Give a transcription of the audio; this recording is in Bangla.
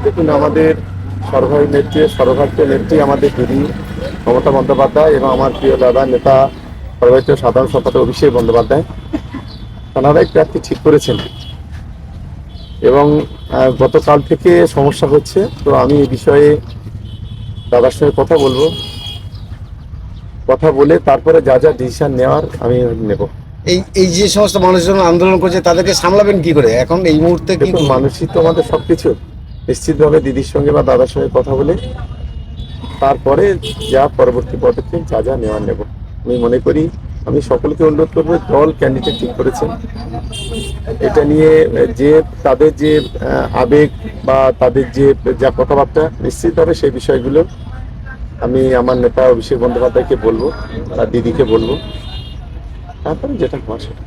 দেখুন, আমাদের সর্বভারতীয় নেত্রী আমাদের দিদি মমতা বন্দ্যোপাধ্যায় এবং আমার প্রিয় দাদা নেতা সর্বভারতীয় সাধারণ সম্পাদক অভিষেক বন্দ্যোপাধ্যায়, তাঁরাই প্রার্থী ঠিক করেছেন। এবং গতকাল থেকে সমস্যা হচ্ছে, তো আমি এই বিষয়ে দাদার সঙ্গে কথা বলে তারপরে যা যা ডিসিশন নেওয়ার আমি নেব। এই যে সমস্ত মানুষজন আন্দোলন করছে তাদেরকে সামলাবেন কি করে এখন এই মুহূর্তে? কি দেখুন, মানুষই তো আমাদের সবকিছু। নিশ্চিতভাবে দিদির সঙ্গে বা দাদার সঙ্গে কথা বলে তারপরে যা পরবর্তী পদক্ষেপ যা যা নেওয়ার নেব। আমি মনে করি, আমি সকলকে অনুরোধ করবো, দল ক্যান্ডিডেট ঠিক করেছেন, এটা নিয়ে যে তাদের যে আবেগ বা তাদের যে যা কথাবার্তা, নিশ্চিতভাবে সেই বিষয়গুলো আমি আমার নেতা অভিষেক বন্দ্যোপাধ্যায়কে বলবো, তার দিদিকে বলবো, তারপরে যেটা হওয়া সেটা।